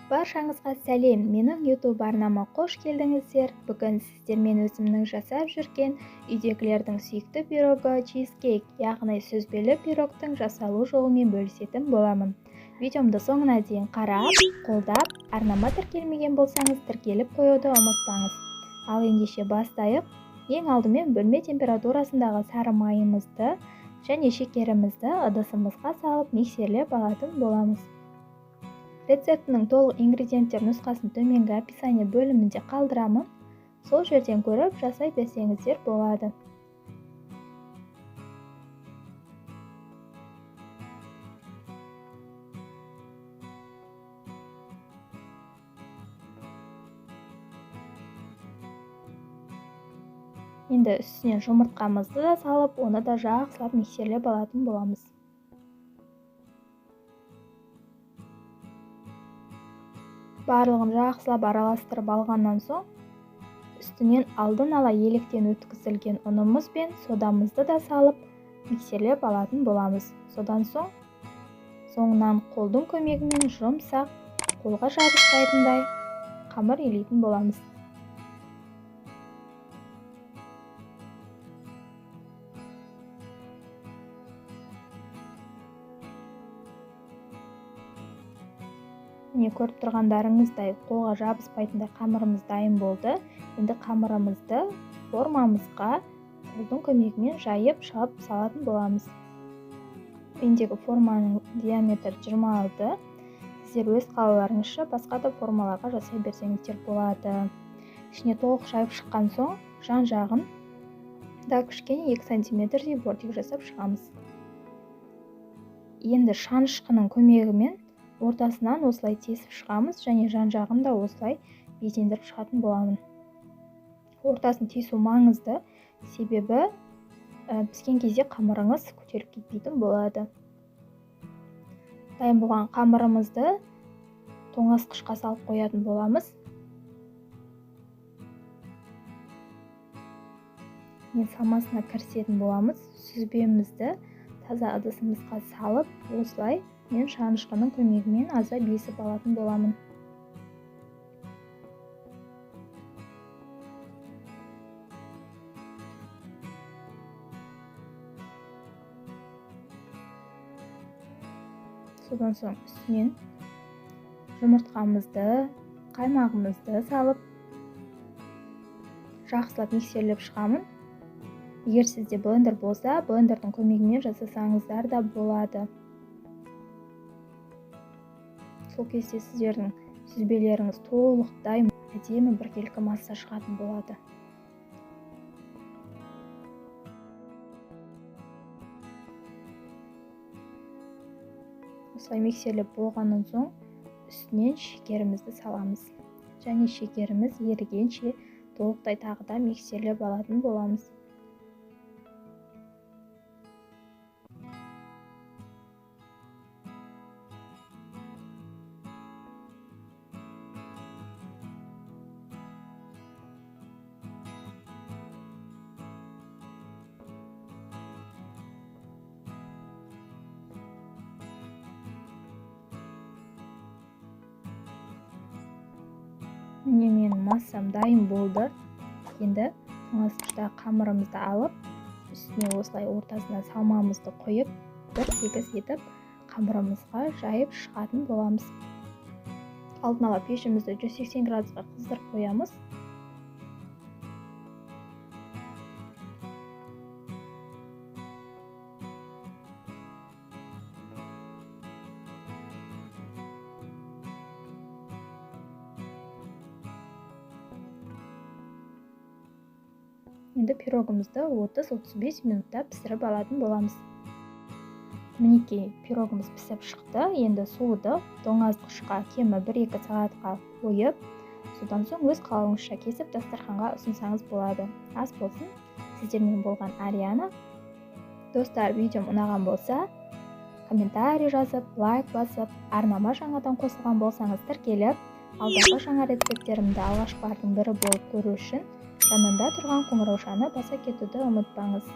Баршаңызға сәлем, менің YouTube арнама қош келдіңіздер. Бүгін сіздермен өзімнің жасап жүрген үйдегілердің сүйікті пирогы чизкейк, яғни сүзбелі пирогтың жасалу жолымен бөлісетін боламын. Видеомды соңына дейін қарап, қолдап, арнама тіркелмеген болсаңыз тіркеліп қоюды ұмытпаңыз. Ал ендеше бастайық. Ең алдымен бөлме температурасындағы сары майымызды және шекерімізді ыдысымызға салып миксерлеп алатын боламыз. Рецептінің толық ингредиенттер нұсқасын төменгі описание бөлімінде қалдырамын. Сол жерден көріп жасай берсеңіздер болады. Енді үстінен жұмыртқамызды да салып, оны да жақсылап миксерлеп алатын боламыз. Барлығын жақсылап араластырып алғаннан соң, үстінен алдын ала електен өткізілген ұнымыз бен содамызды да салып миксерлеп алатын боламыз. Содан соңынан қолдың көмегімен жұмсақ, қолға жабыспайтындай қамыр илейтін боламыз. Міне көріп тұрғандарыңыздай қолға жабыспайтындай қамырымыз дайын болды. Енді қамырымызды формамызға қолдың көмегімен жайып шығып салатын боламыз. Мендегі форманың диаметрі 26. Сіздер өз қалауларыңызша басқа да формаларға жасай берсеңіздер болады. Ішіне толық жайып шыққан соң, жан жағын да кішкене 2 сантиметрдей бортик жасап шығамыз. Енді шанышқының көмегімен ортасынан осылай тесіп шығамыз және жан жағын да осылай безендіріп шығатын боламын. Ортасын тесу маңызды, себебі піскен кезде қамырыңыз көтеріліп кетпейтін болады. Дайын болған қамырымызды тоңазытқышқа салып қоятын боламыз. Мен самасына кірісетін боламыз. Сүзбемізді таза ыдысымызға салып, осылай мен шанышқының көмегімен аза бесіп алатын боламын. Содан соң үстінен жұмыртқамызды, қаймағымызды салып, жақсылап миксерлеп шығамын. Егер сізде блендер болса, блендердің көмегімен жасасаңыздар да болады. Сол кезде сіздердің сүзбелеріңіз толық дайын, әдемі біркелкі масса шығатын болады. Осылай миксерлеп болғаннан соң, үстінен шекерімізді саламыз. Және шекеріміз ерігенше толықтай тағы да миксерлеп алатын боламыз. Міне менің массам дайын болды. Енді тоңазытқыштағы қамырымызды алып, үстіне осылай ортасына салмамызды қойып, бір тегіс етіп қамырымызға жайып шығатын боламыз. Алдын ала пешімізді 180 градусқа қыздырып қоямыз. Енді пирогымызды 30-35 минутта пісіріп алатын боламыз. Мінекей пирогымыз пісіп шықты. Енді суды тоңазытқышқа кемі 1-2 сағатқа қойып, содан соң өз қалауыңызша кесіп дастарханға ұсынсаңыз болады. Ас болсын. Сіздермен болған Ариана. Достар, видеом ұнаған болса, комментарий жазып, лайк басып, арнама жаңадан қосылған болсаңыз тіркеліп, алдағы жаңа рецепттерімді алғашқылардың бірі болып көру үшін жанында тұрған қоңыраушаны баса кетуді ұмытпаңыз.